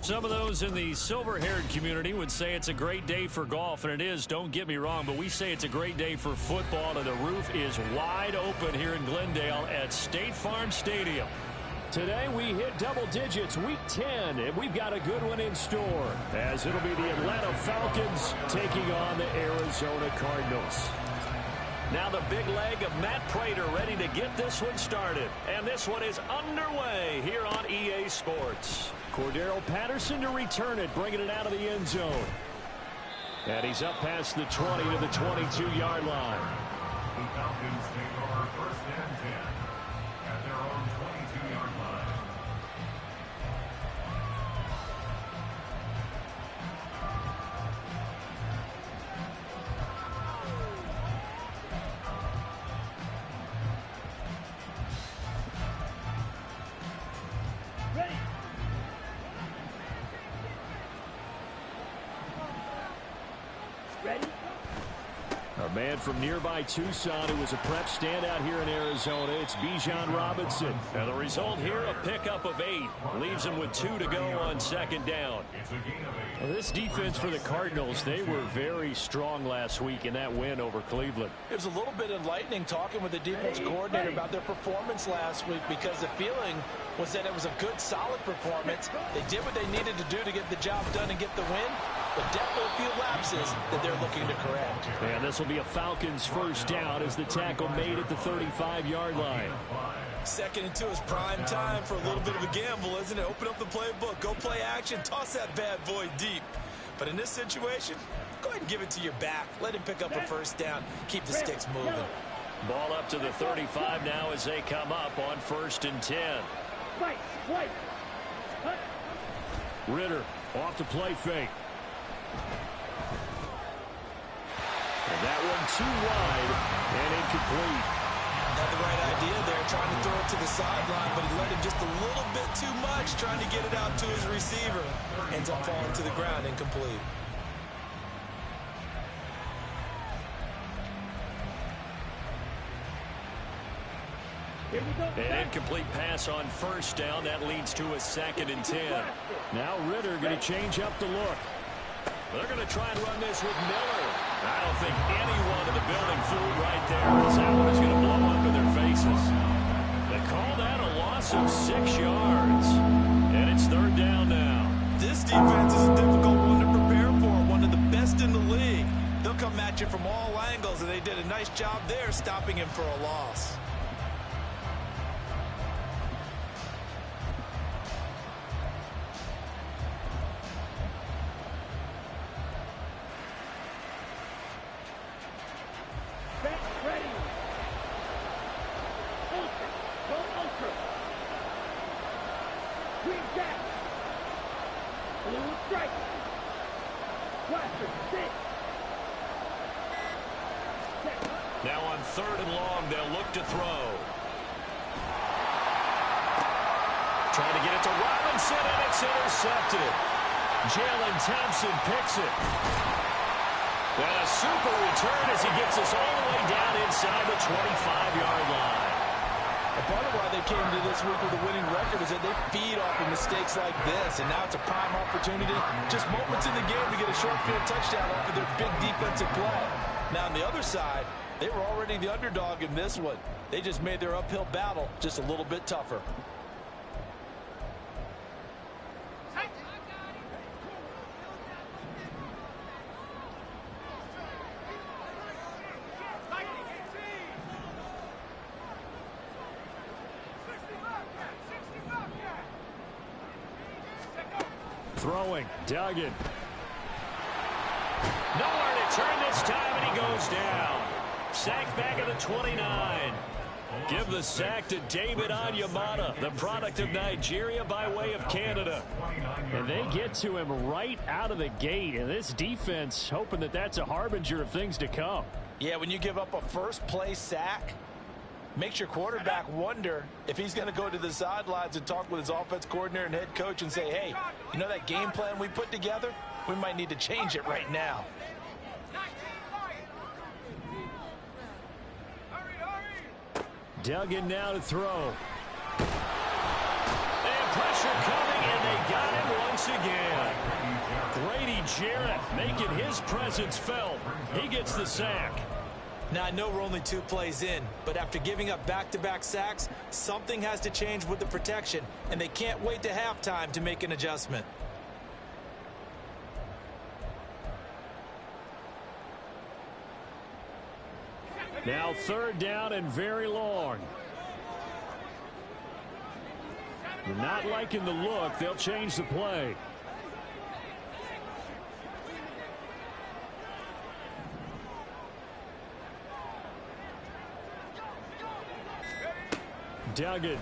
Some of those in the silver-haired community would say it's a great day for golf, and it is, don't get me wrong, but we say it's a great day for football, and the roof is wide open here in Glendale at State Farm Stadium. Today we hit double digits, week 10, and we've got a good one in store, as it'll be the Atlanta Falcons taking on the Arizona Cardinals. Now the big leg of Matt Prater ready to get this one started. And this one is underway here on EA Sports. Cordero Patterson to return it, bringing it out of the end zone. And he's up past the 20 to the 22-yard line. The Falcons take over first and 10 at their own 22-yard line. A man from nearby Tucson who was a prep standout here in Arizona. It's Bijan Robinson. And the result here, a pickup of 8. Leaves him with 2 to go on second down. Well, this defense for the Cardinals, they were very strong last week in that win over Cleveland. It was a little bit enlightening talking with the defense coordinator about their performance last week, because the feeling was that it was a good, solid performance. They did what they needed to do to get the job done and get the win, but definitely a few lapses that they're looking to correct. And this will be a Falcons first down as the tackle made at the 35-yard line. Second and 2 is prime time for a little bit of a gamble, isn't it? Open up the playbook, go play action, toss that bad boy deep. But in this situation, go ahead and give it to your back. Let him pick up a first down. Keep the sticks moving. Ball up to the 35 now as they come up on first and 10. Ritter off the play fake. And that one too wide and incomplete. Had the right idea there, trying to throw it to the sideline, but he let him just a little bit too much, trying to get it out to his receiver. Ends up falling to the ground, incomplete. An incomplete pass on first down. That leads to a second and 10. Now Ritter going to change up the look. They're going to try and run this with Miller. I don't think anyone in the building fooled right there, as that one is going to blow up in their faces. They call that a loss of 6 yards. And it's third down now. This defense is a difficult one to prepare for, one of the best in the league. They'll come at you from all angles, and they did a nice job there stopping him for a loss. Now on third and long, they'll look to throw. Trying to get it to Robinson, and it's intercepted. Jalen Thompson picks it. And a super return as he gets us all the way down inside the 25-yard line. And part of why they came to this week with a winning record is that they feed off of mistakes like this, and now it's a prime opportunity, just moments in the game, to get a short field touchdown off of their big defensive play. Now on the other side, they were already the underdog in this one. They just made their uphill battle just a little bit tougher. Throwing, Duggan. Nowhere to turn this time, and he goes down. Sacked back at the 29. Give the sack to David Onyemata, the product of Nigeria by way of Canada. And they get to him right out of the gate, and this defense hoping that that's a harbinger of things to come. Yeah, when you give up a first-play sack, makes your quarterback wonder if he's going to go to the sidelines and talk with his offense coordinator and head coach and say, hey, you know that game plan we put together? We might need to change it right now. Duggan now to throw. And pressure coming, and they got him once again. Grady Jarrett making his presence felt. He gets the sack. Now, I know we're only 2 plays in, but after giving up back-to-back sacks, something has to change with the protection, and they can't wait to halftime to make an adjustment. Now 3rd down and very long. They're not liking the look. They'll change the play. Duggan.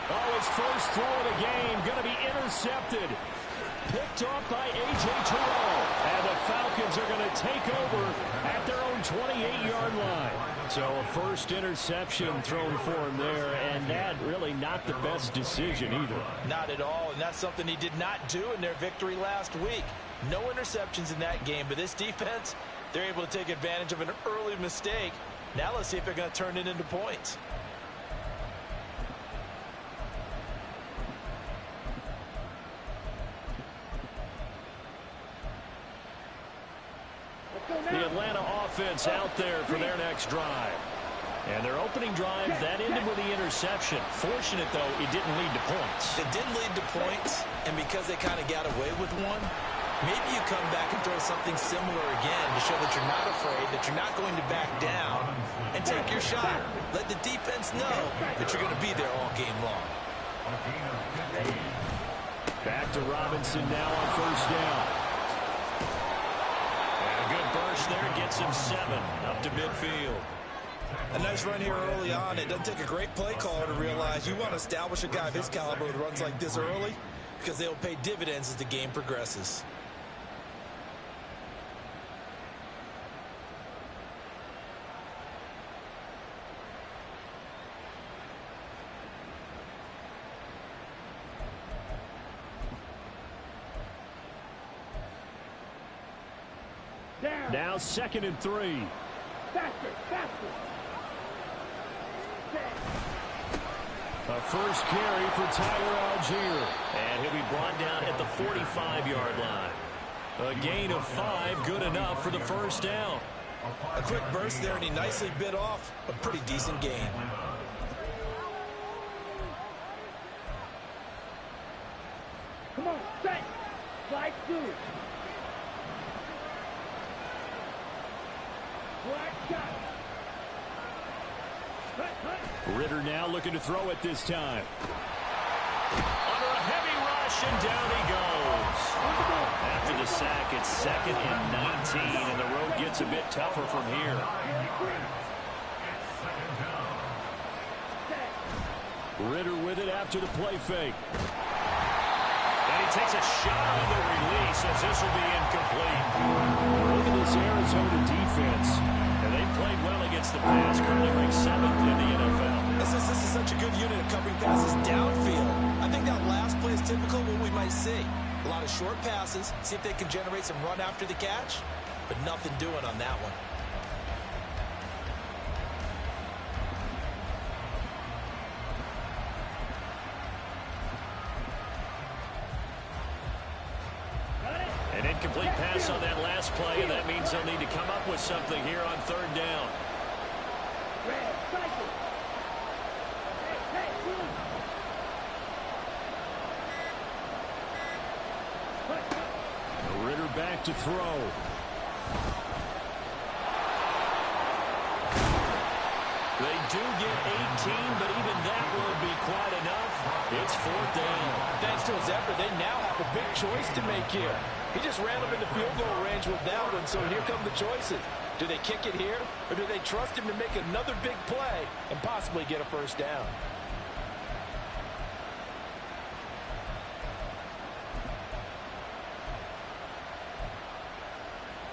Oh, his first throw of the game going to be intercepted. Picked off by A.J. Terrell. And the Falcons are going to take over at their own 28-yard line. So a first interception thrown for him there, and that really not the best decision either. Not at all, and that's something he did not do in their victory last week. No interceptions in that game, but this defense, they're able to take advantage of an early mistake. Now let's see if they're going to turn it into points. The Atlanta offense out there for their next drive. And their opening drive, that ended with the interception. Fortunate, though, it didn't lead to points. It didn't lead to points, and because they kind of got away with one, maybe you come back and throw something similar again to show that you're not afraid, that you're not going to back down, and take your shot. Let the defense know that you're going to be there all game long. Back to Robinson now on 1st down. And a good burst there gets him 7 up to midfield. A nice run here early on. It doesn't take a great play caller to realize you want to establish a guy of his caliber who runs like this early, because they'll pay dividends as the game progresses. Now 2nd and 3. Faster. A first carry for Tyler Algier. And he'll be brought down at the 45-yard line. A gain of 5, good enough for the 1st down. A quick burst there, and he nicely bit off a pretty decent gain. Come on, set. Slide through. Black shot. Ritter now looking to throw it this time. Under a heavy rush, and down he goes. After the sack, it's 2nd and 19, and the road gets a bit tougher from here. Ritter with it after the play fake. And he takes a shot on the release as this will be incomplete. Look at this Arizona defense. And they played well against the pass, currently ranked 7th in the NFL. This is such a good unit of covering passes downfield. I think that last play is typical of what we might see. A lot of short passes, see if they can generate some run after the catch, but nothing doing on that one. An incomplete pass on that last play, and that means they'll need to come up with something here on 3rd down. Ritter back to throw. They do get 18, but even that won't be quite enough. It's 4th down. Thanks to his effort, they now have a big choice to make here. He just ran up into field goal range with that one, so here come the choices. Do they kick it here, or do they trust him to make another big play and possibly get a 1st down?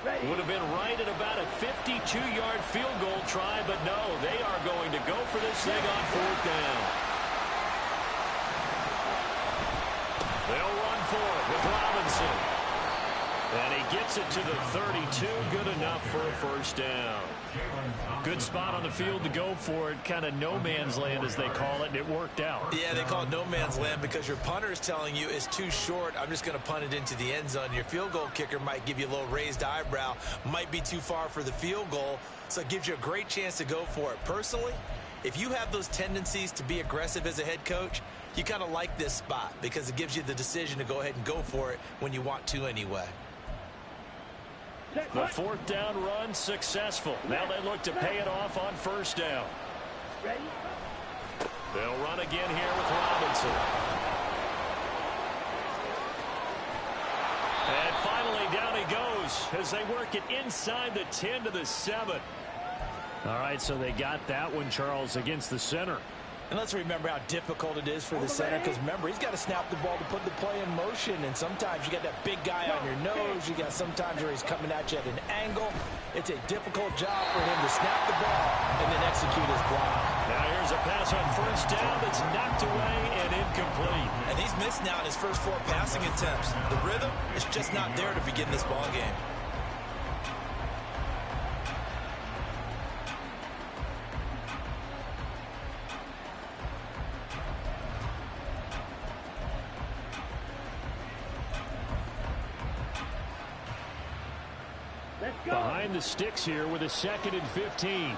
Would have been right at about a 52-yard field goal try, but no, they are going to go for this thing on 4th down. They'll run for it with Robinson. And he gets it to the 32. Good enough for a first down. Good spot on the field to go for it. Kind of no man's land, as they call it, and it worked out. Yeah, they call it no man's land because your punter is telling you it's too short. I'm just going to punt it into the end zone. Your field goal kicker might give you a little raised eyebrow. Might be too far for the field goal. So it gives you a great chance to go for it. Personally, if you have those tendencies to be aggressive as a head coach, you kind of like this spot because it gives you the decision to go ahead and go for it when you want to anyway. The fourth down run successful. Now they look to pay it off on first down. They'll run again here with Robinson. And finally down he goes as they work it inside the 10 to the 7. All right, so they got that one, Charles, against the center. And let's remember how difficult it is for the center, because remember, he's got to snap the ball to put the play in motion, and sometimes you got that big guy on your nose. You got sometimes where he's coming at you at an angle. It's a difficult job for him to snap the ball and then execute his block. Now here's a pass on first down that's knocked away and incomplete. And he's missed now in his first 4 passing attempts. The rhythm is just not there to begin this ball game. Behind the sticks here with a 2nd and 15.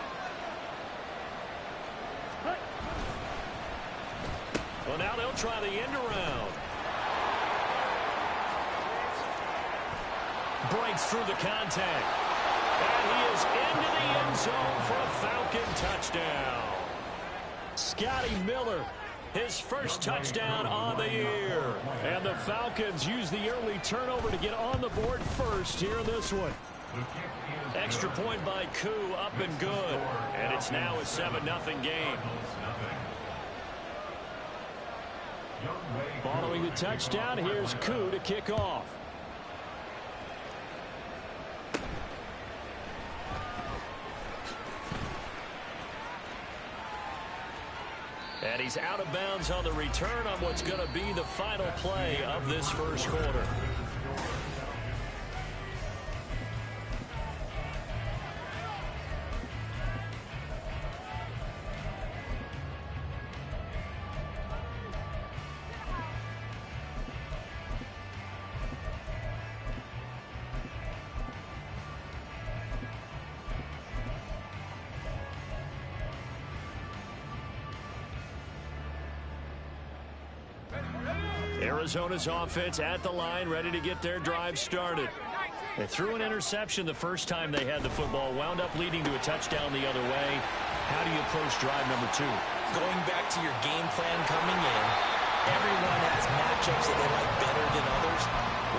Well, now they'll try the end around. Breaks through the contact. And he is into the end zone for a Falcon touchdown. Scotty Miller, his first touchdown on the year. And the Falcons use the early turnover to get on the board first here in this one. Extra point by Koo, up and good. And it's now a 7-0 game. Following the touchdown, here's Koo to kick off. And he's out of bounds on the return on what's going to be the final play of this first quarter. Arizona's offense at the line, ready to get their drive started. They threw an interception the first time they had the football, wound up leading to a touchdown the other way. How do you approach drive number 2? Going back to your game plan coming in, everyone has matchups that they like better than others,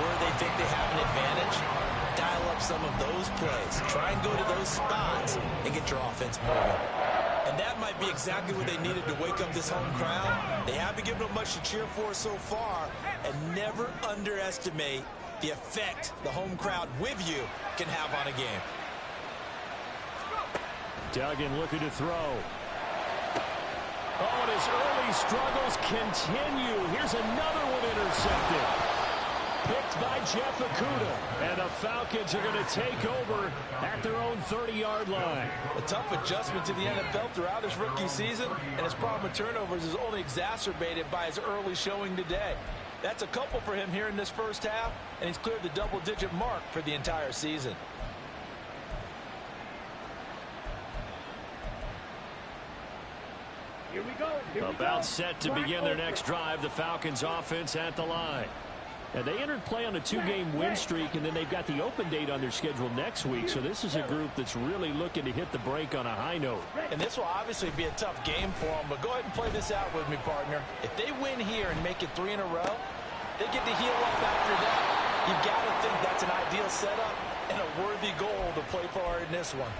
where they think they have an advantage. Dial up some of those plays. Try and go to those spots and get your offense moving. And that might be exactly what they needed to wake up this home crowd. They haven't given them much to cheer for so far, and never underestimate the effect the home crowd with you can have on a game. Duggan looking to throw. Oh, and his early struggles continue. Here's another one intercepted. Picked by Jeff Okudah. And the Falcons are going to take over at their own 30-yard line. A tough adjustment to the NFL throughout his rookie season, and his problem with turnovers is only exacerbated by his early showing today. That's a couple for him here in this first half, and he's cleared the double-digit mark for the entire season. Here we go. About set to begin their next drive, the Falcons offense at the line. And they entered play on a 2-game win streak, and then they've got the open date on their schedule next week. So this is a group that's really looking to hit the break on a high note. And this will obviously be a tough game for them, but go ahead and play this out with me, partner. If they win here and make it 3 in a row, they get to heal up after that. You've got to think that's an ideal setup and a worthy goal to play for in this one.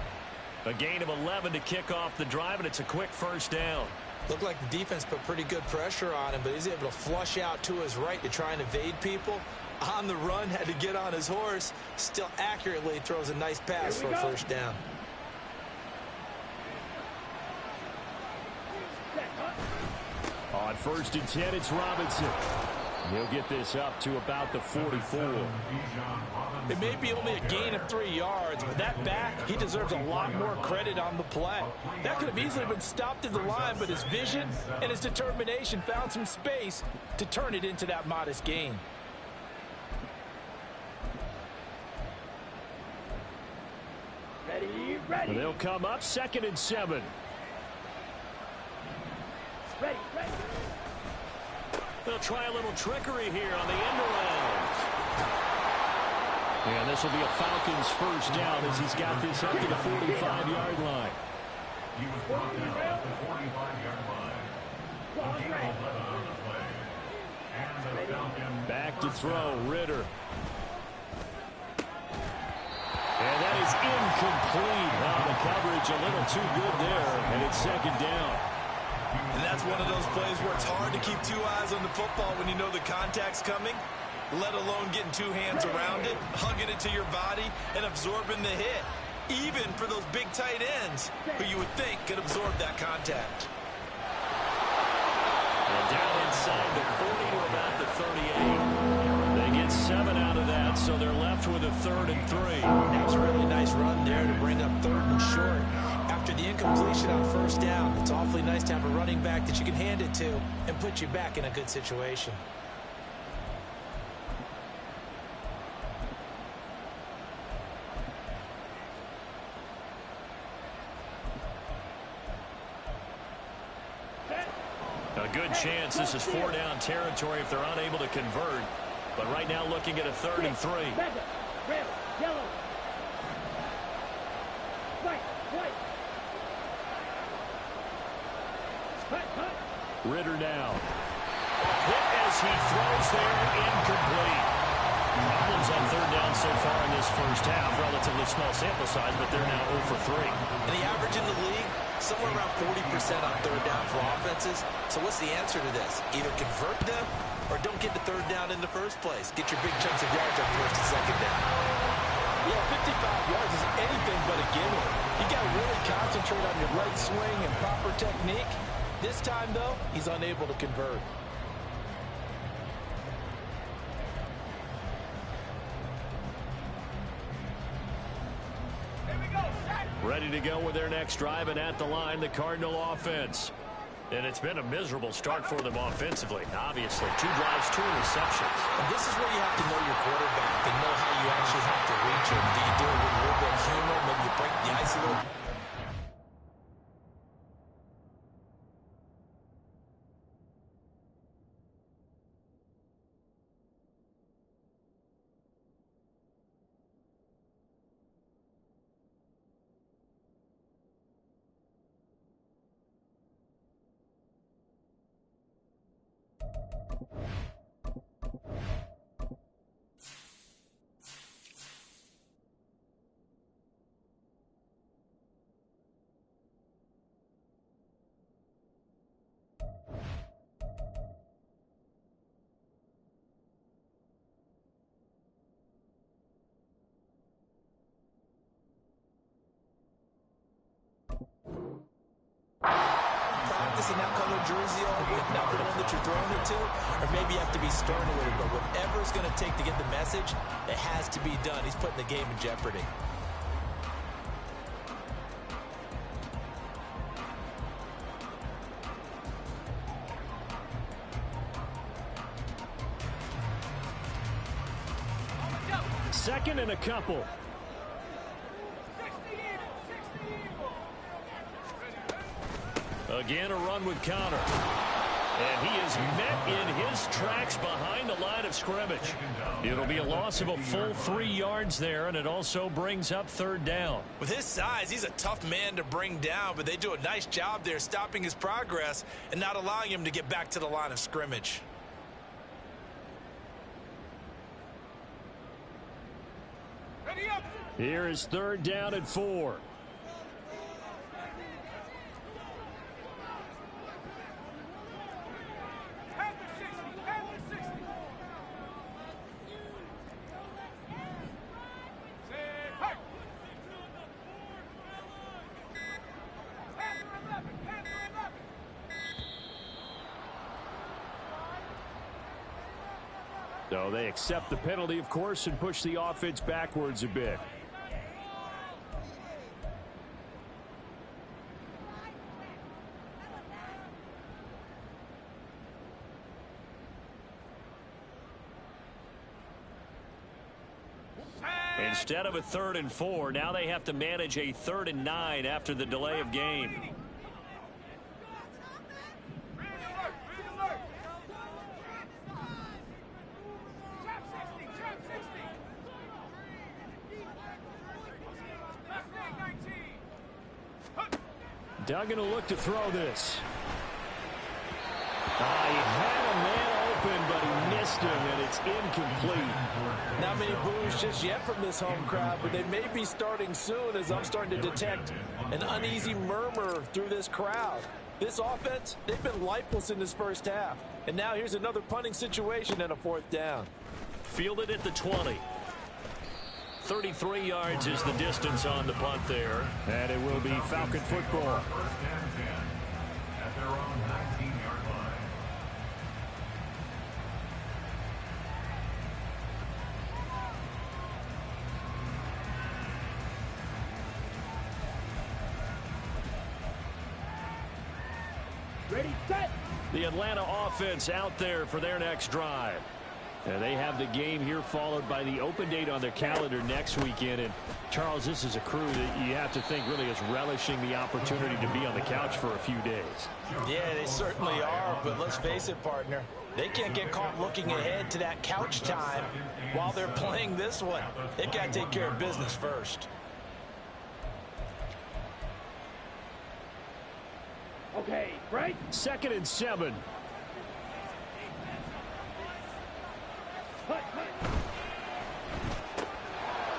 A gain of 11 to kick off the drive, and it's a quick first down. Looked like the defense put pretty good pressure on him, but he's able to flush out to his right to try and evade people. On the run, had to get on his horse. Still accurately throws a nice pass for a first down. On 1st and 10, it's Robinson. He'll get this up to about the 44. It may be only a gain of 3 yards, but that back, he deserves a lot more credit on the play. That could have easily been stopped at the line, but his vision and his determination found some space to turn it into that modest gain. Ready, ready. They'll come up 2nd and 7. Ready, ready. They'll try a little trickery here on the end around. And this will be a Falcons first down as he's got this up to the 45-yard line. He was brought down at the 45-yard line. Looking 11 on the play. And the Falcons Back to throw, Ritter. And that is incomplete. The coverage a little too good there, and it's 2nd down. And that's one of those plays where it's hard to keep 2 eyes on the football when you know the contact's coming, let alone getting 2 hands around it, hugging it to your body, and absorbing the hit, even for those big tight ends who you would think could absorb that contact. And down inside the 40 to about the 38. They get 7 out of that, so they're left with a 3rd and 3. That was a really nice run there to bring up 3rd and short. After the incompletion on 1st down, it's awfully nice to have a running back that you can hand it to and put you back in a good situation. A good chance this is 4-down territory if they're unable to convert. But right now looking at a 3rd and 3. Red, yellow. White, white. Cut. Ritter now. Hit as he throws there, incomplete. Problems on 3rd down so far in this first half. Relatively small sample size, but they're now 0 for 3. And the average in the league, somewhere around 40% on 3rd down for offenses. So what's the answer to this? Either convert them or don't get the 3rd down in the first place. Get your big chunks of yards on 1st and 2nd down. Yeah, 55 yards is anything but a gimme. You got to really concentrate on your leg swing and proper technique. This time, though, he's unable to convert. Ready to go with their next drive, and at the line, the Cardinal offense. And it's been a miserable start for them offensively, obviously. 2 drives, 2 interceptions. And this is where you have to know your quarterback and know how you actually have to reach him. Do you do it with a little bit of humor? Maybe you break the ice a little. Practicing that color jersey all week, not the one that you're throwing it to, or maybe you have to be stern with it, but whatever it's going to take to get the message, it has to be done. He's putting the game in jeopardy. Second and a couple. Again, a run with Connor. And he is met in his tracks behind the line of scrimmage. It'll be a loss of a full 3 yards there, and it also brings up 3rd down. With his size, he's a tough man to bring down, but they do a nice job there stopping his progress and not allowing him to get back to the line of scrimmage. Here is 3rd down and 4. So they accept the penalty, of course, and push the offense backwards a bit. Instead of a 3rd and 4, now they have to manage a 3rd and 9 after the delay of game. Duggan will look to throw this. He had a man open, but he missed him, and it's incomplete. Not many boos just yet from this home crowd, but they may be starting soon as I'm starting to detect an uneasy murmur through this crowd. This offense, they've been lifeless in this first half. And now here's another punting situation and a 4th down. Fielded at the 20. 33 yards is the distance on the punt there. And it will be Falcon football. First and 10 at their own 19-yard line. Ready, set. The Atlanta offense out there for their next drive. And they have the game here followed by the open date on their calendar next weekend. And Charles, this is a crew that you have to think really is relishing the opportunity to be on the couch for a few days. Yeah, they certainly are, but let's face it, partner. They can't get caught looking ahead to that couch time while they're playing this one. They've got to take care of business first. Okay, right. 2nd and 7. Cut, cut.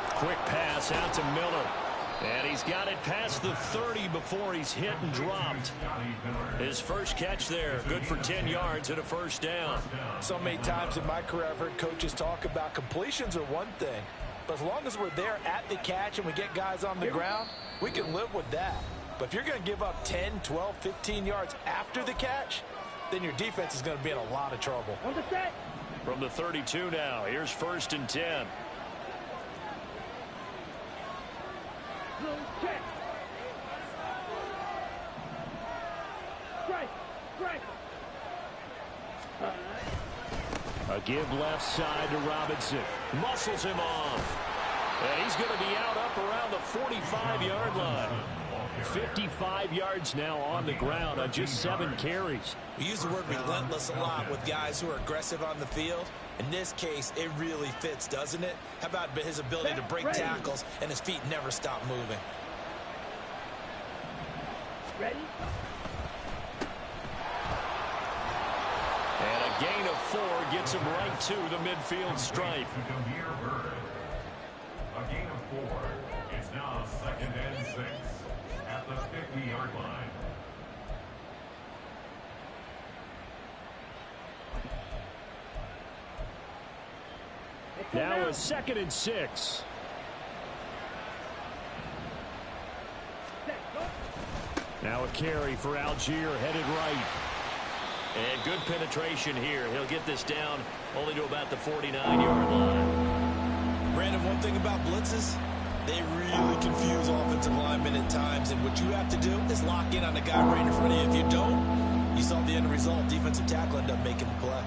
Quick pass out to Miller. And he's got it past the 30 before he's hit and dropped. His first catch there, good for 10 yards and a 1st down. So many times in my career I've heard coaches talk about completions are one thing, but as long as we're there at the catch and we get guys on the ground, we can live with that. But if you're going to give up 10, 12, 15 yards after the catch, then your defense is going to be in a lot of trouble. On the set. From the 32 now, here's 1st and 10. Blue check. Strike, strike. A give left side to Robinson. Muscles him off. And he's going to be out up around the 45-yard line. 55 yards now on the ground on just 7 carries. We use the word relentless a lot with guys who are aggressive on the field. In this case, it really fits, doesn't it? How about his ability to break tackles and his feet never stop moving? Ready? And a gain of 4 gets him right to the midfield stripe. A gain of 4. It's now 2nd and 6 at the 50-yard line. Now a 2nd and 6. Now a carry for Algier, headed right. And good penetration here. He'll get this down only to about the 49-yard line. Brandon, one thing about blitzes, they really confuse offensive linemen at times, and what you have to do is lock in on the guy right in front of you. If you don't, you saw the end result. Defensive tackle ended up making the play.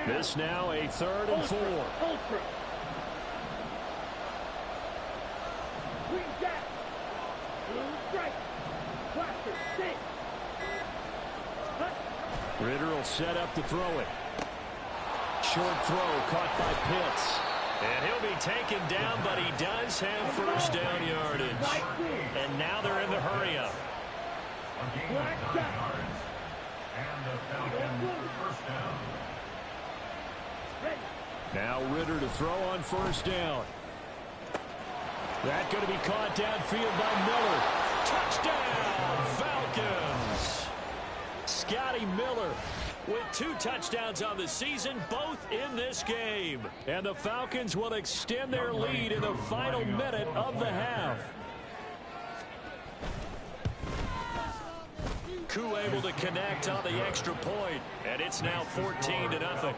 This now a 3rd and 4. Ultra. Green jack. Blue strike. Blaster. Six. Cut. Ritter will set up to throw it. Short throw caught by Pitts. And he'll be taken down, but he does have 1st down yardage. And now they're in the hurry-up. A gain of 9 yards. And the Falcons 1st down. Now Ritter to throw on 1st down. That going to be caught downfield by Miller. Touchdown, Falcons! Scotty Miller with 2 touchdowns on the season, both in this game. And the Falcons will extend their lead in the final minute of the half. Koo able to connect on the extra point, and it's now 14-0. 14.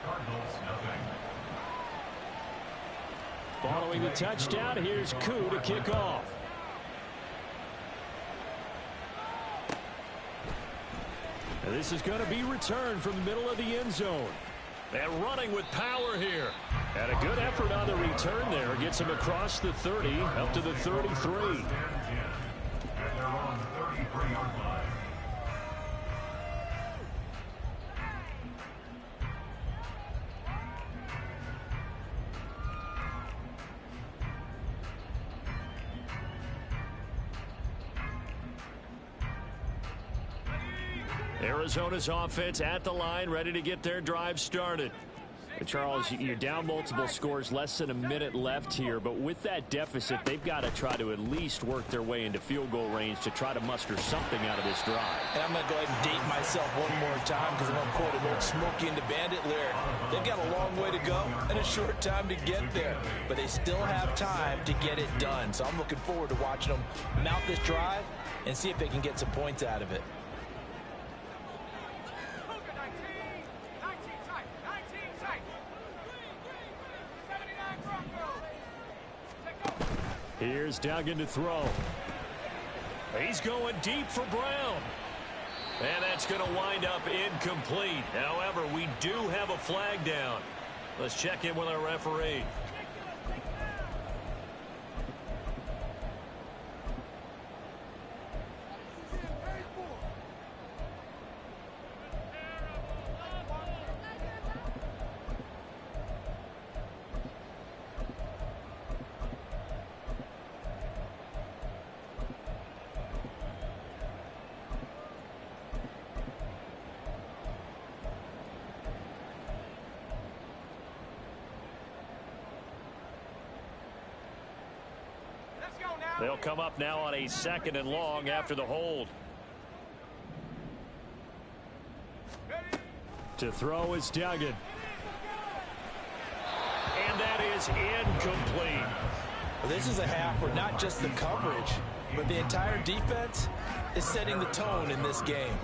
Cardinals, nothing. Following the touchdown, here's Koo to kick off. And this is going to be returned from the middle of the end zone. And running with power here. And a good effort on the return there. Gets him across the 30, up to the 33. And they're on the 33-yard line. Arizona's offense at the line, ready to get their drive started. Charles, you're down multiple scores, less than a minute left here, but with that deficit, they've got to try to at least work their way into field goal range to try to muster something out of this drive. And I'm going to go ahead and date myself one more time because I'm going to quote an old Smokey and the Bandit lyric. They've got a long way to go and a short time to get there, but they still have time to get it done. So I'm looking forward to watching them mount this drive and see if they can get some points out of it. Here's Duggan to throw. He's going deep for Brown. And that's going to wind up incomplete. However, we do have a flag down. Let's check in with our referee. They'll come up now on a 2nd and long after the hold. To throw is Duggan. And that is incomplete. Well, this is a half where not just the coverage, but the entire defense is setting the tone in this game.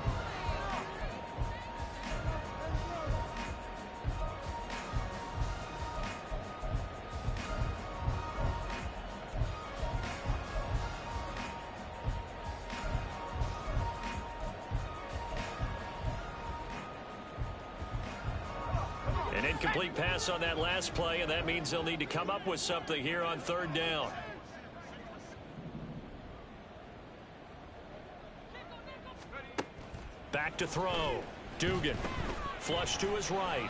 An incomplete pass on that last play, and that means they'll need to come up with something here on 3rd down. Back to throw. Dugan. Flush to his right.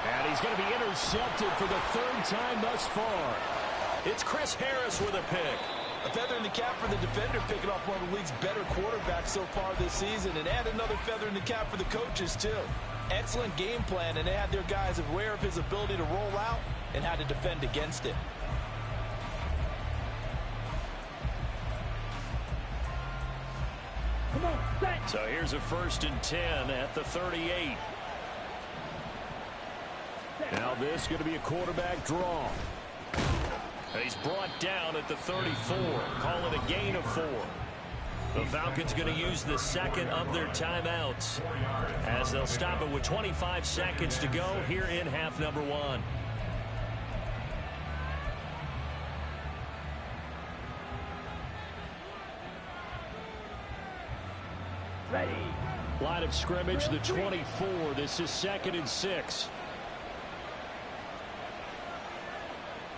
And he's going to be intercepted for the 3rd time thus far. It's Chris Harris with a pick. A feather in the cap for the defender, picking off one of the league's better quarterbacks so far this season, and add another feather in the cap for the coaches, too. Excellent game plan, and they had their guys aware of his ability to roll out and how to defend against it. Come on, set. So here's a 1st and 10 at the 38. Now this is going to be a quarterback draw. He's brought down at the 34. Call it a gain of 4. The Falcons going to use the 2nd of their timeouts as they'll stop it with 25 seconds to go here in half number 1. Ready. Line of scrimmage, the 24. This is 2nd and 6.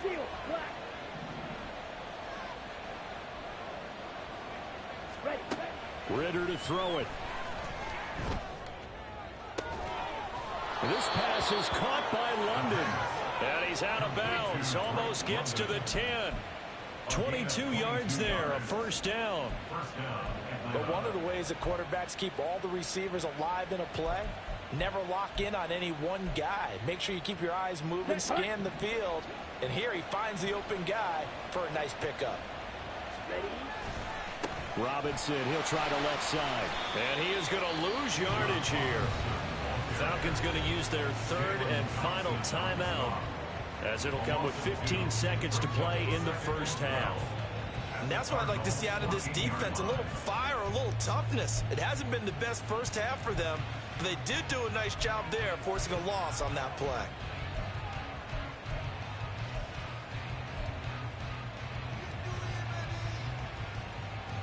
Deal. Black. Ready. Ritter to throw it. This pass is caught by London. And he's out of bounds. Almost gets to the 10. 22 yards there, a 1st down. But one of the ways that quarterbacks keep all the receivers alive in a play Never lock in on any one guy. Make sure you keep your eyes moving, scan the field. And here he finds the open guy for a nice pickup. Robinson, he'll try the left side. And he is going to lose yardage here. Falcons going to use their third and final timeout, as it'll come with 15 seconds to play in the first half. And that's what I'd like to see out of this defense, a little fire, a little toughness. It hasn't been the best first half for them, but they did do a nice job there, forcing a loss on that play.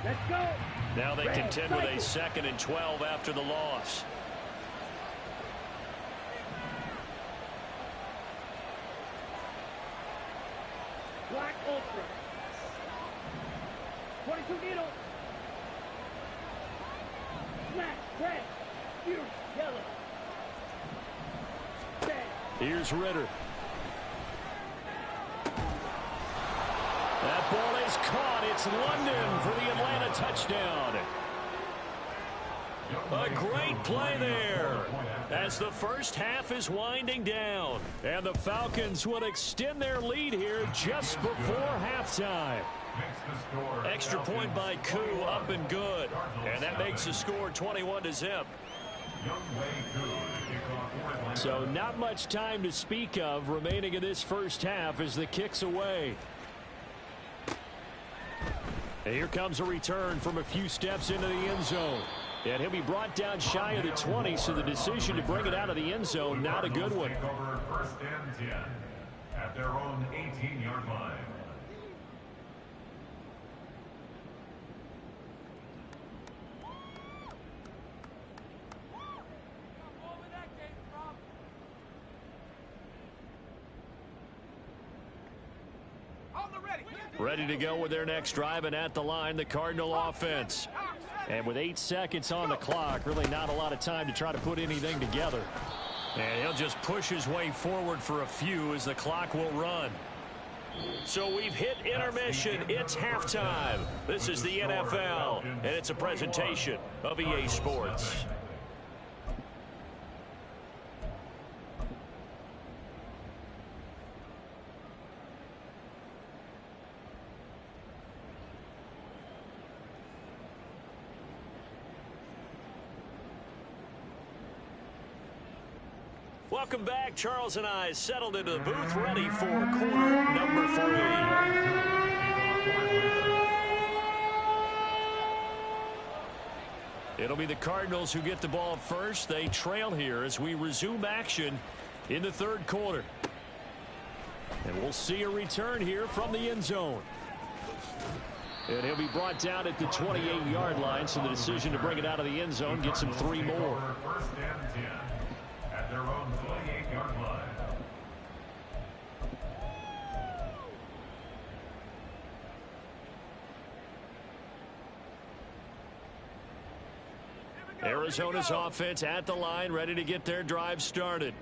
Let's go. Now they contend with a 2nd and 12 after the loss. Black Ultra. 22 needle. Black, red, fierce, yellow. Red. Here's Ritter. That ball is caught. It's London for the Atlanta touchdown. A great play there as the first half is winding down. And the Falcons will extend their lead here just before halftime. Extra point by Koo, up and good. And that makes the score 21-0. So not much time to speak of remaining in this first half as the kick's away. And here comes a return from a few steps into the end zone. And he'll be brought down shy of the 20, so the decision to bring it out of the end zone, not a good one. First and 10 at their own 18-yard line. Ready to go with their next drive, and at the line, the Cardinal offense. And with 8 seconds on the clock, really not a lot of time to try to put anything together. And he'll just push his way forward for a few as the clock will run. So we've hit intermission. It's halftime. This is the NFL, and it's a presentation of EA Sports. Welcome back. Charles and I settled into the booth, ready for quarter number 3. It'll be the Cardinals who get the ball first. They trail here as we resume action in the third quarter. And we'll see a return here from the end zone. And he'll be brought down at the 28-yard line, so the decision to bring it out of the end zone gets him 3 more. First and 10 at their own 28-yard line. Arizona's offense at the line, ready to get their drive started.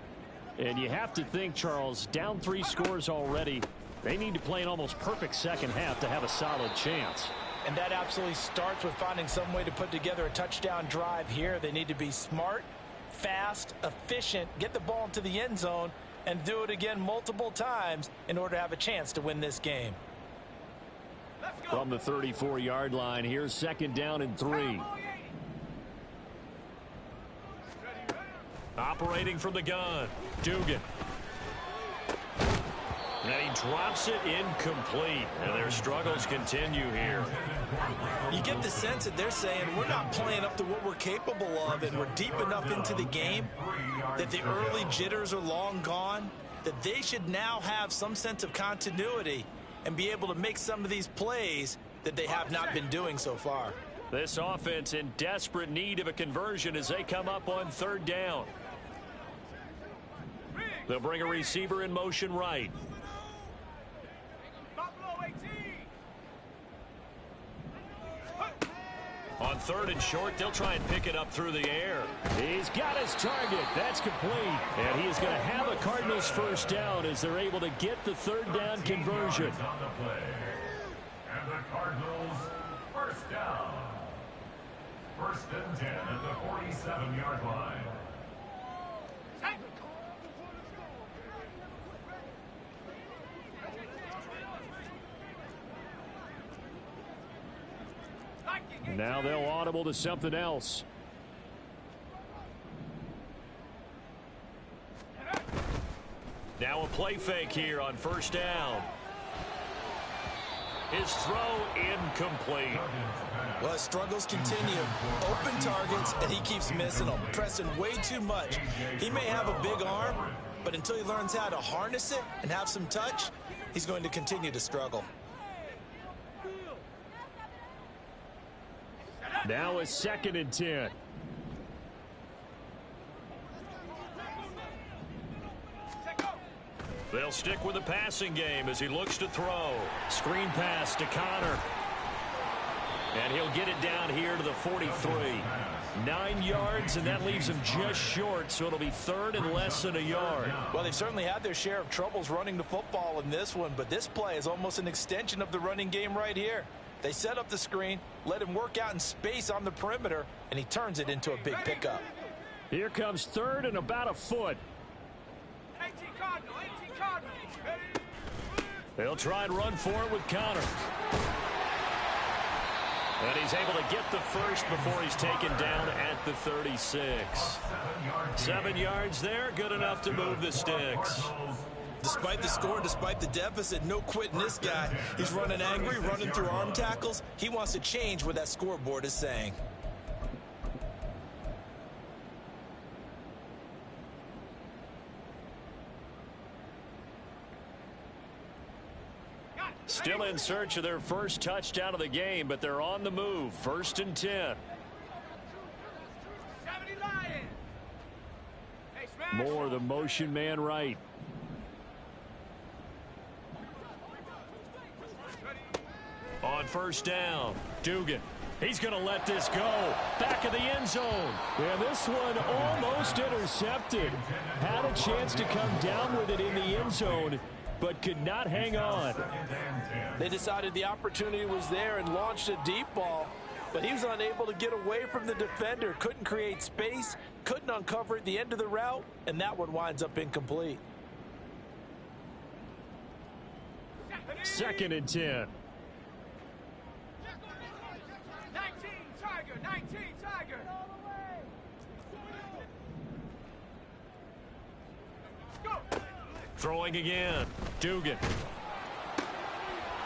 And you have to think, Charles, down 3 scores already. They need to play an almost perfect second half to have a solid chance. And that absolutely starts with finding some way to put together a touchdown drive here. They need to be smart, fast, efficient, get the ball into the end zone, and do it again multiple times in order to have a chance to win this game. From the 34-yard line, here's second down and 3. Operating from the gun, Dugan. And he drops it incomplete. And their struggles continue here. You get the sense that they're saying we're not playing up to what we're capable of, and we're deep enough into the game that the early jitters are long gone, that they should now have some sense of continuity and be able to make some of these plays that they have not been doing so far. This offense in desperate need of a conversion as they come up on third down. They'll bring a receiver in motion right. On third and short, they'll try and pick it up through the air. He's got his target. That's complete. And he is going to have a Cardinals first down as they're able to get the third down conversion. And the Cardinals first down. First and 10 at the 47-yard line. Now they'll audible to something else. Now a play fake here on first down. His throw incomplete. Well, his struggles continue. Open targets, and he keeps missing them, pressing way too much. He may have a big arm, but until he learns how to harness it and have some touch, he's going to continue to struggle. Now a 2nd and 10. They'll stick with the passing game as he looks to throw. Screen pass to Connor. And he'll get it down here to the 43. 9 yards, and that leaves him just short, so it'll be 3rd and less than a yard. Well, they've certainly had their share of troubles running the football in this one, but this play is almost an extension of the running game right here. They set up the screen, let him work out in space on the perimeter, and he turns it into a big pickup. Here comes 3rd and about a foot. 18 Cardinal, 18 Cardinal. They'll try and run for it with Connor. And he's able to get the first before he's taken down at the 36. 7 yards there, good enough to move the sticks. Despite the score, despite the deficit, no quitting this guy. He's running angry, running through arm tackles. He wants to change what that scoreboard is saying. Still in search of their first touchdown of the game, but they're on the move. 1st and 10. 70 Lions. Hey, smash. More the motion man right. On first down, Dugan. He's going to let this go. Back of the end zone. And this one almost intercepted. Had a chance to come down with it in the end zone, but could not hang on. They decided the opportunity was there and launched a deep ball, but he was unable to get away from the defender, couldn't create space, couldn't uncover at the end of the route, and that one winds up incomplete. 2nd and 10. 19 Tiger, 19 Tiger. Go. Throwing again. Dugan.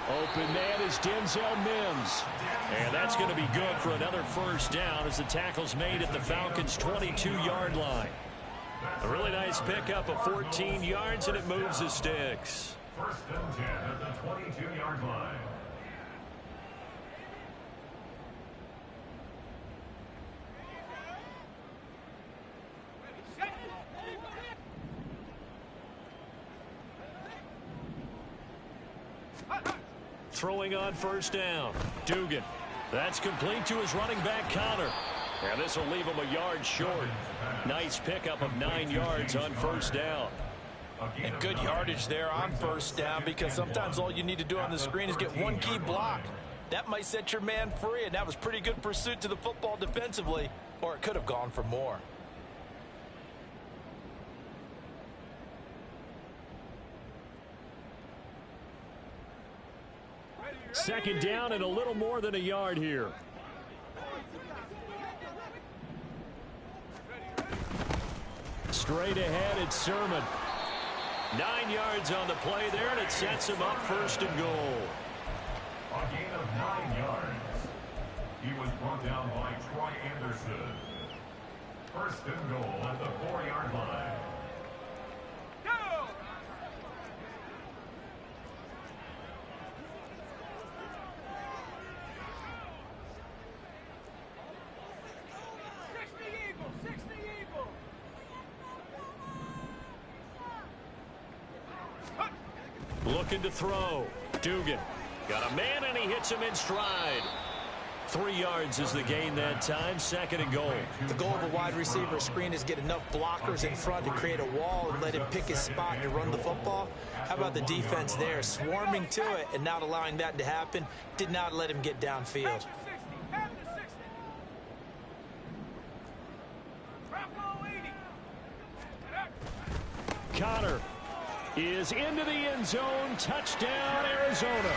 Open man is Denzel Mims. And that's going to be good for another first down as the tackle's made at the Falcons' 22-yard line. A really nice pickup of 14 yards, and it moves the sticks. 1st and 10 at the 22-yard line. Throwing on first down. Dugan. That's complete to his running back, Connor. And this will leave him a yard short. Nice pickup of 9 yards on first down. And good yardage there on first down, because sometimes all you need to do on the screen is get one key block. That might set your man free, and that was pretty good pursuit to the football defensively, or it could have gone for more. Second down and a little more than a yard here. Straight ahead, it's Sermon. 9 yards on the play there, and it sets him up 1st and goal. A gain of 9 yards. He was brought down by Troy Anderson. 1st and goal at the 4-yard line. Go. Looking to throw. Dugan. Got a man, and he hits him in stride. 3 yards is the gain that time. 2nd and goal. The goal of a wide receiver screen is get enough blockers in front to create a wall and let him pick his spot to run the football. How about the defense there? Swarming to it and not allowing that to happen. Did not let him get downfield. Connor is into the end zone. Touchdown, Arizona.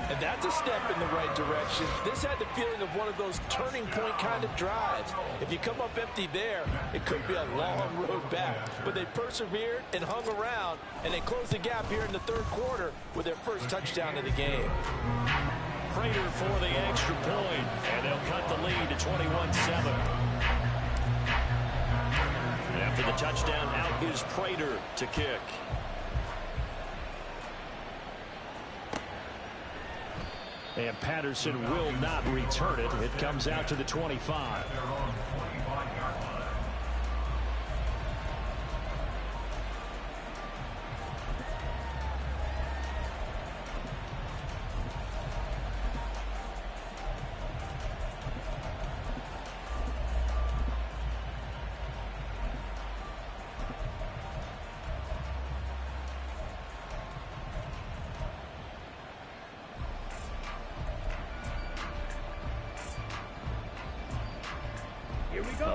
And that's a step in the right direction. This had the feeling of one of those turning point kind of drives. If you come up empty there, it could be a long road back. But they persevered and hung around, and they closed the gap here in the third quarter with their first touchdown of the game. Prater for the extra point, and they'll cut the lead to 21-7. After the touchdown, out is Prater to kick. And Patterson will not return it. It comes out to the 25.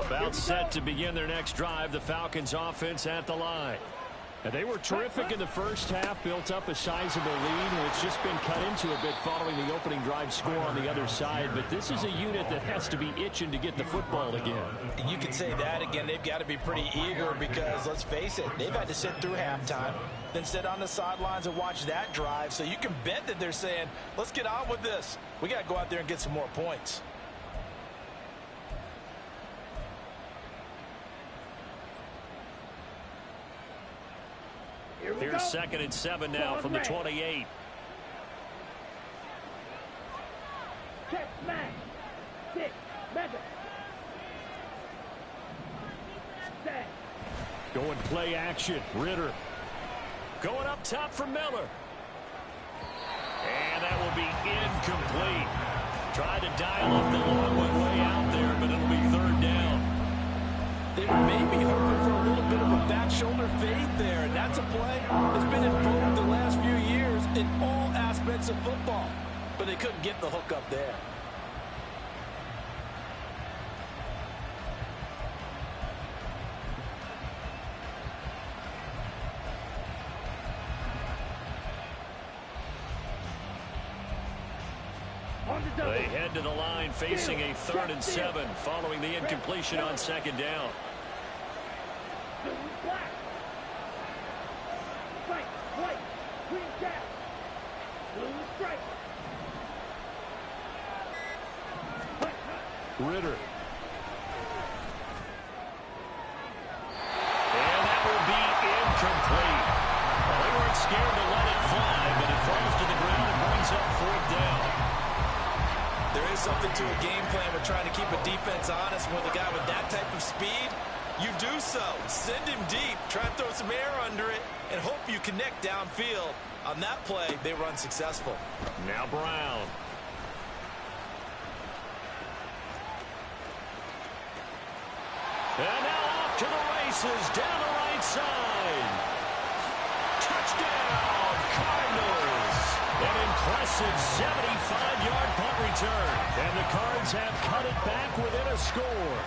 About set to begin their next drive. The Falcons offense at the line. And they were terrific in the first half, built up a sizable lead, and it's just been cut into a bit following the opening drive score on the other side. But this is a unit that has to be itching to get the football again. You could say that again. They've got to be pretty eager because, let's face it, they've had to sit through halftime, then sit on the sidelines and watch that drive. So you can bet that they're saying, let's get on with this. We got to go out there and get some more points. Here's 2nd and 7 now from the 28. Check, smash. 6, mega. Set. Going play action. Ritter. Going up top for Miller. And that will be incomplete. Tried to dial up the long one way out there, but it'll be 3rd down. They were maybe hoping for a little bit of a back shoulder fade there, and that's a play that's been in vogue the last few years in all aspects of football. But they couldn't get the hook up there. They head to the line facing a 3rd and 7 following the incompletion on 2nd down. Ritter. And that will be incomplete. Well, they weren't scared to let it fly, but it falls to the ground and brings up 4th down. There is something to a game plan. We're trying to keep a defense honest. With a guy with that type of speed, you do so. Send him deep. Try and throw some air under it and hope you connect downfield. On that play, they were unsuccessful. Now Brown. And now off to the races down the right side. Touchdown, Cardinals. An impressive 75-yard punt return. And the Cards have cut it back within a score.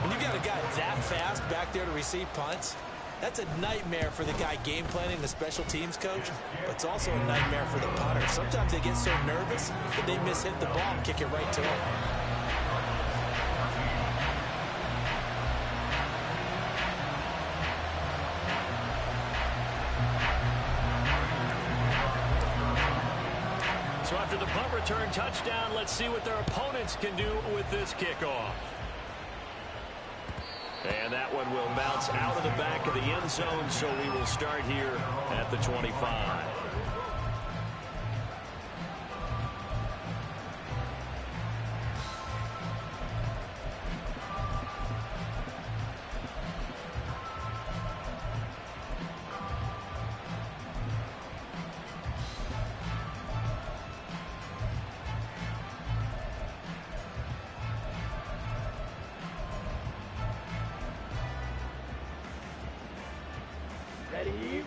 When you got a guy that fast back there to receive punts, that's a nightmare for the guy game planning, the special teams coach, but it's also a nightmare for the punter. Sometimes they get so nervous that they mishit the ball and kick it right to him. So after the punt return touchdown, let's see what their opponents can do with this kickoff. And that one will bounce out of the back of the end zone, so we will start here at the 25.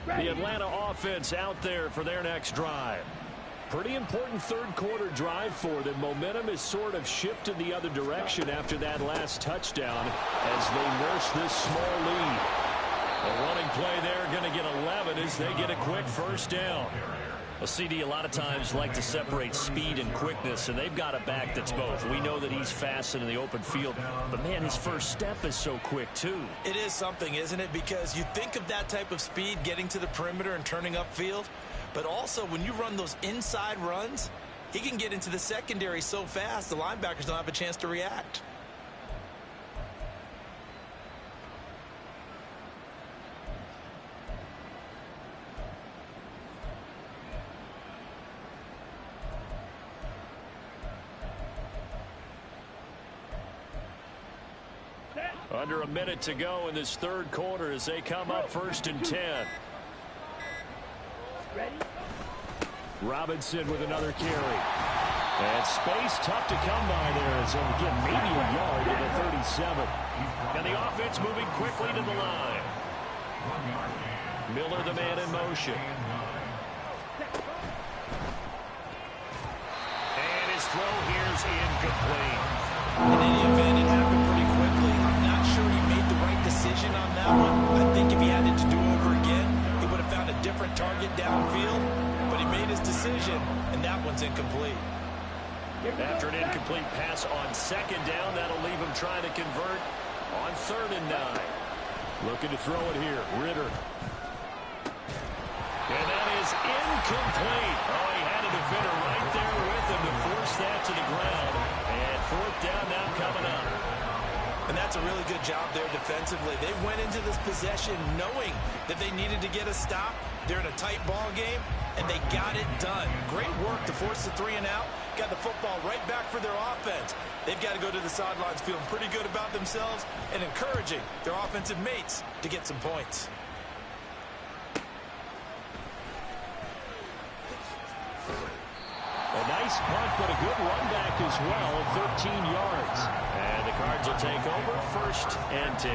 The Atlanta offense out there for their next drive. Pretty important third quarter drive for them. Momentum has sort of shifted the other direction after that last touchdown as they nurse this small lead. A running play there, going to get 11 as they get a quick 1st down. Well, CD, a lot of times like to separate speed and quickness, and they've got a back that's both. We know that he's fast and in the open field, but, man, his first step is so quick, too. It is something, isn't it? Because you think of that type of speed getting to the perimeter and turning upfield, but also when you run those inside runs, he can get into the secondary so fast the linebackers don't have a chance to react. Under a minute to go in this third quarter as they come up 1st and 10. Robinson with another carry. And space tough to come by there as he'll get maybe a yard to the 37. And the offense moving quickly to the line. Miller the man in motion. And his throw here's incomplete. In any event, it happened pretty quickly. I'm not sure he made the right decision on that one. I think if he had it to do over again, he would have found a different target downfield. But he made his decision, and that one's incomplete. After an incomplete pass on 2nd down, that'll leave him trying to convert on 3rd and 9. Looking to throw it here. Ritter. And that is incomplete. Oh, he had a defender right there with him to force that to the ground. And 4th down now coming up. And that's a really good job there defensively. They went into this possession knowing that they needed to get a stop. They're in a tight ball game, and they got it done. Great work to force the 3 and out. Got the football right back for their offense. They've got to go to the sidelines feeling pretty good about themselves and encouraging their offensive mates to get some points. A nice punt, but a good run back as well, 13 yards. And the Cards will take over 1st and 10.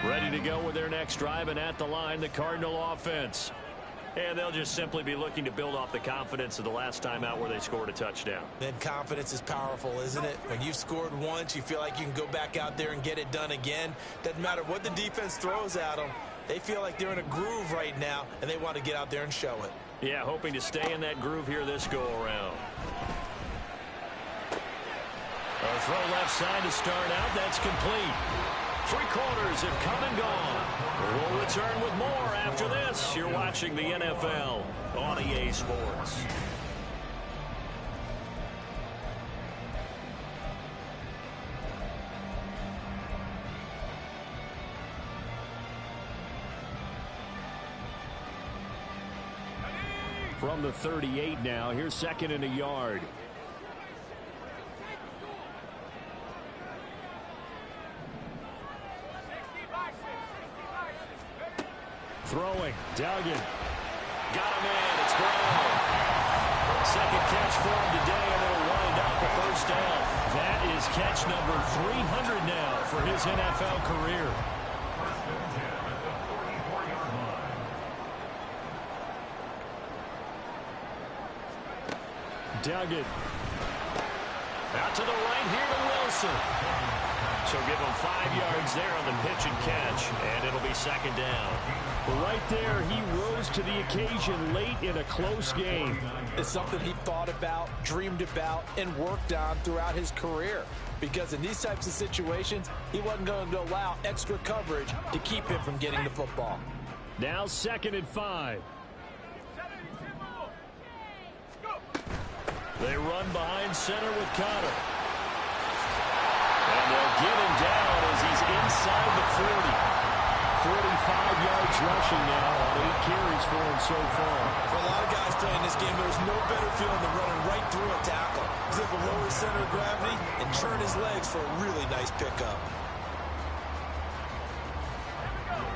Ready to go with their next drive, and at the line, the Cardinal offense. And they'll just simply be looking to build off the confidence of the last time out where they scored a touchdown. And confidence is powerful, isn't it? When you've scored once, you feel like you can go back out there and get it done again. Doesn't matter what the defense throws at them. They feel like they're in a groove right now, and they want to get out there and show it. Yeah, hoping to stay in that groove here this go-around. A throw left side to start out. That's complete. 3 quarters have come and gone. We'll return with more after this. You're watching the NFL on EA Sports. From the 38 now, here's 2nd and a yard. Throwing, Duggan. Got him in, it's Brown. 2nd catch for him today, and it'll wind up the 1st down. That is catch number 300 now for his NFL career. Duggan. Out to the right here to Wilson. So give him 5 yards there on the pitch and catch, and it'll be 2nd down. Well, right there, he rose to the occasion late in a close game. It's something he thought about, dreamed about, and worked on throughout his career. Because in these types of situations, he wasn't going to allow extra coverage to keep him from getting the football. Now 2nd and 5. They run behind center with Connor. And they'll get him down as he's inside the 40. 45 yards rushing now on 8 carries for him so far. For a lot of guys playing this game, there's no better feeling than running right through a tackle. He's able to lower his center of gravity and churn his legs for a really nice pickup.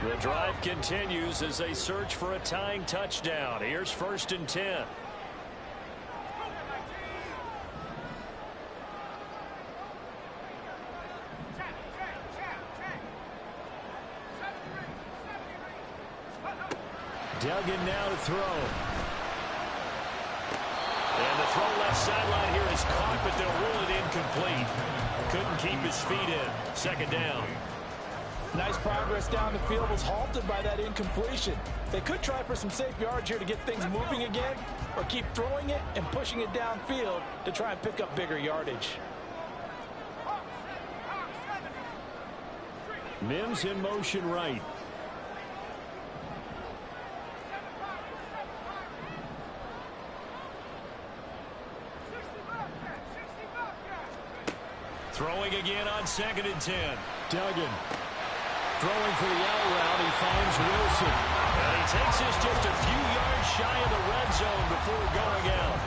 The drive continues as they search for a tying touchdown. Here's 1st and 10. Duggan now to throw. And the throw left sideline here is caught, but they'll rule it incomplete. Couldn't keep his feet in. Second down. Nice progress down the field was halted by that incompletion. They could try for some safe yards here to get things moving again, or keep throwing it and pushing it downfield to try and pick up bigger yardage. Mims in motion right. Throwing again on 2nd and 10. Duggan throwing for the L route. He finds Wilson. And he takes this just a few yards shy of the red zone before going out.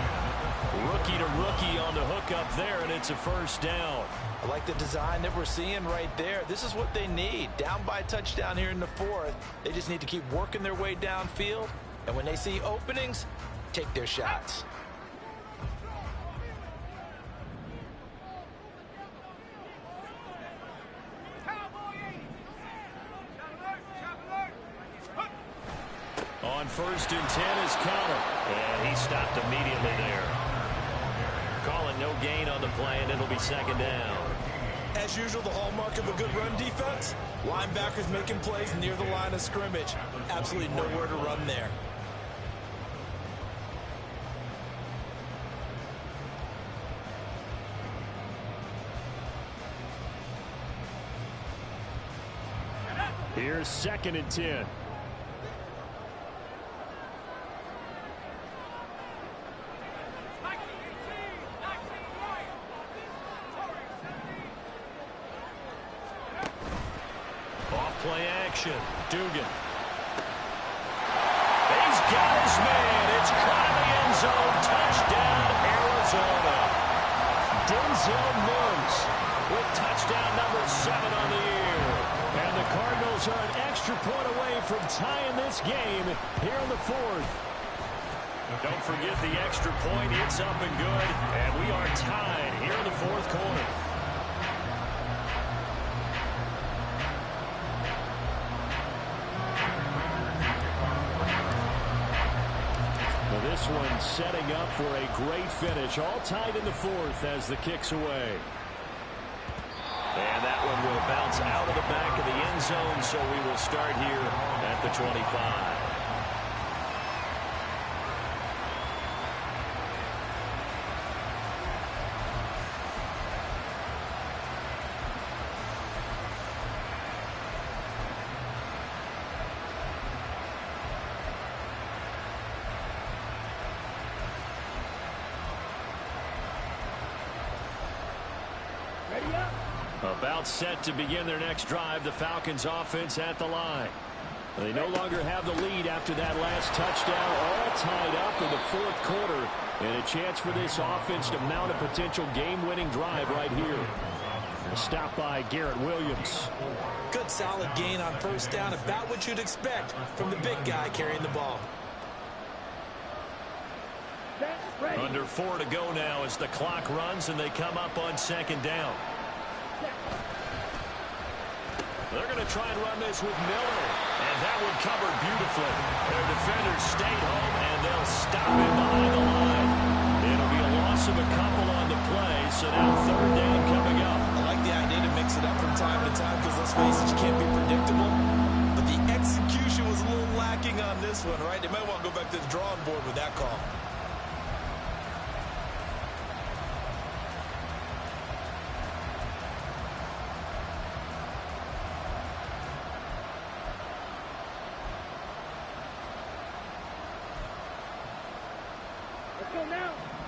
Rookie to rookie on the hook up there, and it's a first down. I like the design that we're seeing right there. This is what they need. Down by a touchdown here in the 4th. They just need to keep working their way downfield. And when they see openings, take their shots. On 1st and 10 is Connor. And he stopped immediately there. Calling no gain on the play, and it'll be 2nd down. As usual, the hallmark of a good run defense, linebackers making plays near the line of scrimmage. Absolutely nowhere to run there. Here's 2nd and 10. Play action. Dugan. He's got his man. It's caught in the end zone. Touchdown, Arizona. Denzel Mims with touchdown number 7 on the year. And the Cardinals are an extra point away from tying this game here in the 4th. Don't forget the extra point. It's up and good. And we are tied here in the 4th quarter. This one setting up for a great finish. All tied in the 4th as the kick's away. And that one will bounce out of the back of the end zone, so we will start here at the 25. About set to begin their next drive, the Falcons offense at the line. They no longer have the lead after that last touchdown, all tied up in the 4th quarter, and a chance for this offense to mount a potential game-winning drive right here. A stop by Garrett Williams. Good solid gain on 1st down, about what you'd expect from the big guy carrying the ball. Under 4 to go now as the clock runs and they come up on 2nd down. They're going to try and run this with Miller. And that one covered beautifully. Their defenders stayed home, and they'll stop him behind the line. It'll be a loss of a couple on the play, so now 3rd down coming up. I like the idea to mix it up from time to time because, let's face it, you can't be predictable. But the execution was a little lacking on this one, right? They might want to go back to the drawing board with that call.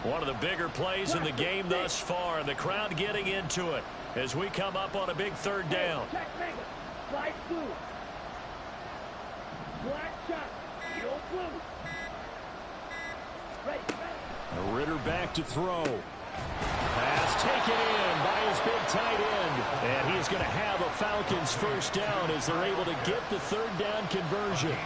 One of the bigger plays in the game thus far, and the crowd getting into it as we come up on a big 3rd down. Black blue. Black shot. Yellow blue. Ready. Ritter back to throw. Pass taken in by his big tight end. And he's going to have a Falcons 1st down as they're able to get the 3rd down conversion.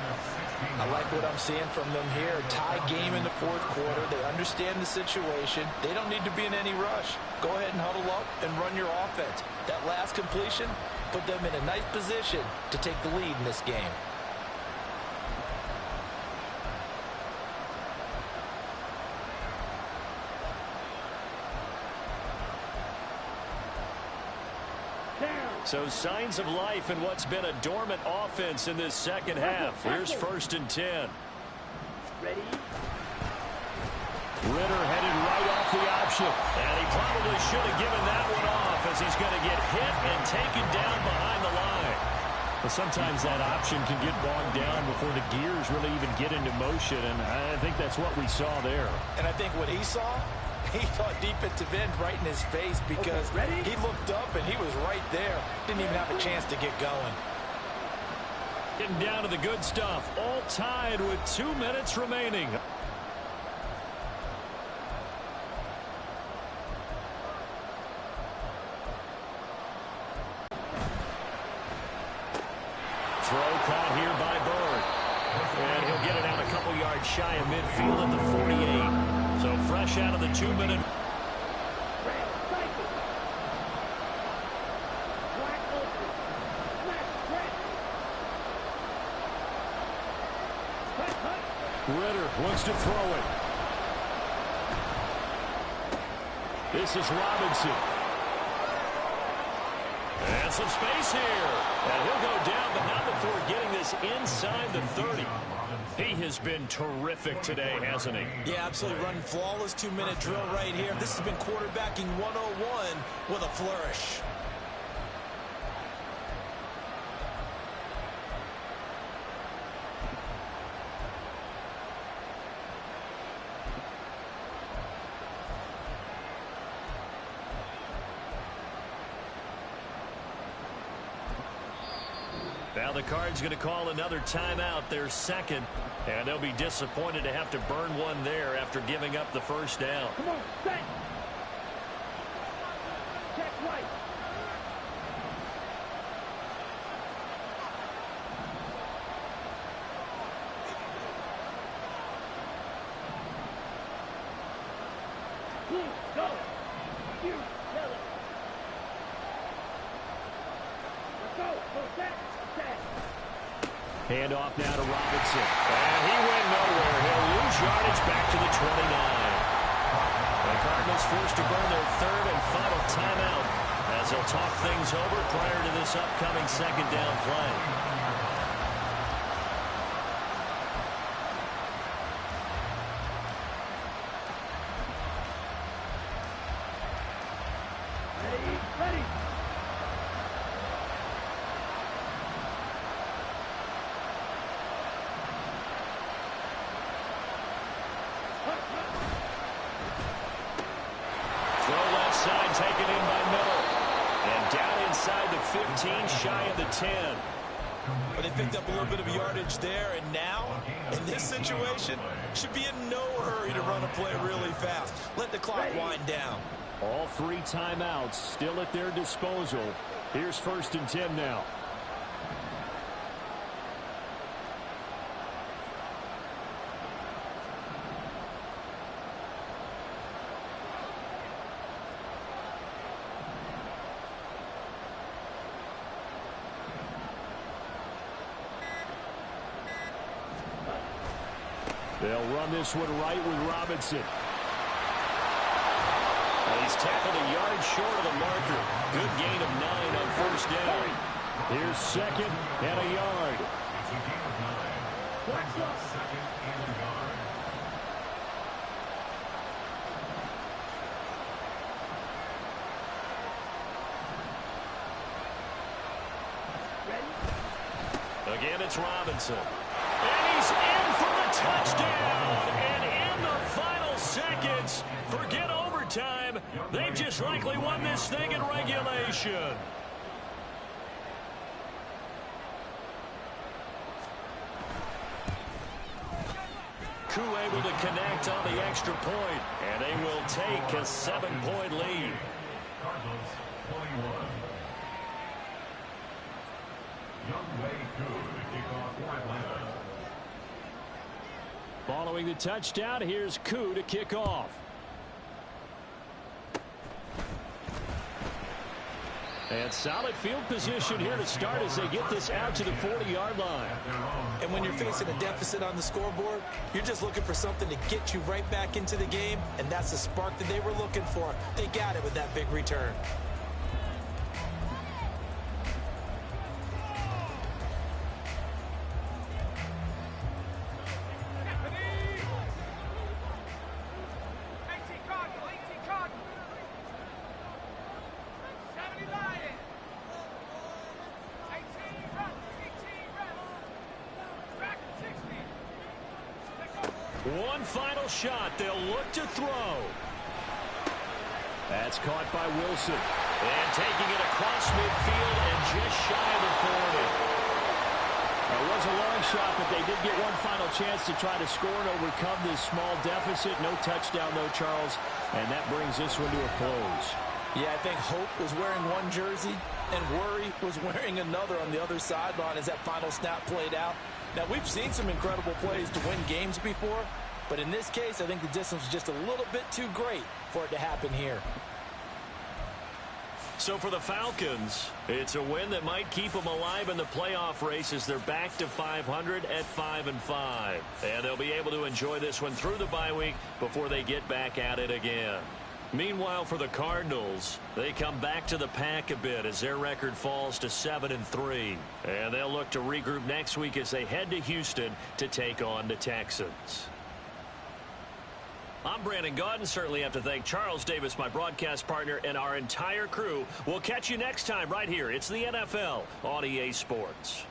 I like what I'm seeing from them here. Tie game in the 4th quarter. They understand the situation. They don't need to be in any rush. Go ahead and huddle up and run your offense. That last completion put them in a nice position to take the lead in this game. So signs of life in what's been a dormant offense in this second half. Here's 1st and 10. Ready? Ritter headed right off the option. And he probably should have given that one off as he's going to get hit and taken down behind the line. But sometimes that option can get bogged down before the gears really even get into motion, and I think that's what we saw there. And I think what he saw defensive end right in his face because he looked up and he was right there. Didn't even have a chance to get going. Getting down to the good stuff. All tied with 2 minutes remaining. Throw caught here by Bird. And he'll get it out a couple yards shy of midfield at the 48. So fresh out of the 2-minute. Ritter wants to throw it. This is Robinson. And some space here. And he'll go down, but not before getting this inside the 30. He has been terrific today, hasn't he? Yeah, absolutely. Running flawless 2-minute drill right here. This has been quarterbacking 101 with a flourish. Now the Cards going to call another timeout, their second, and they'll be disappointed to have to burn one there after giving up the first down. Come on, set. Check right. Go. You tell it. Let's go. Go set. Hand off now to Robinson. And he went nowhere. He'll lose yardage back to the 29. The Cardinals forced to burn their third and final timeout as they'll talk things over prior to this upcoming second down play. Ready. Side taken in by Miller. And down inside the 15, shy of the 10. But they picked up a little bit of yardage there, and now, in this situation, should be in no hurry to run a play really fast. Let the clock wind down. All 3 timeouts still at their disposal. Here's 1st and 10 now. They'll run this one right with Robinson. And he's tackled a yard short of the marker. Good gain of 9 on first down. Here's second and a yard. It's a gain of 9. Second and a yard. Again, it's Robinson. And he's in for the touchdown. And in the final seconds, forget overtime. They've just likely won this thing in regulation. Koo able to connect on the extra point, and they will take a 7-point lead. Cardinals 21. Youngway Koo to kick off for Atlanta. Following the touchdown, here's Koo to kick off. And solid field position here to start as they get this out to the 40-yard line. And when you're facing a deficit on the scoreboard, you're just looking for something to get you right back into the game, and that's the spark that they were looking for. They got it with that big return. One final shot. They'll look to throw. That's caught by Wilson. And taking it across midfield and just shy of the 40. It was a long shot, but they did get one final chance to try to score and overcome this small deficit. No touchdown, though, Charles. And that brings this one to a close. Yeah, I think Hope was wearing one jersey and Worry was wearing another on the other sideline as that final snap played out. Now, we've seen some incredible plays to win games before, but in this case, I think the distance was just a little bit too great for it to happen here. So for the Falcons, it's a win that might keep them alive in the playoff race as they're back to 500 at 5-5. And they'll be able to enjoy this one through the bye week before they get back at it again. Meanwhile, for the Cardinals, they come back to the pack a bit as their record falls to 7-3. And they'll look to regroup next week as they head to Houston to take on the Texans. I'm Brandon Gaudin. Certainly have to thank Charles Davis, my broadcast partner, and our entire crew. We'll catch you next time right here. It's the NFL on EA Sports.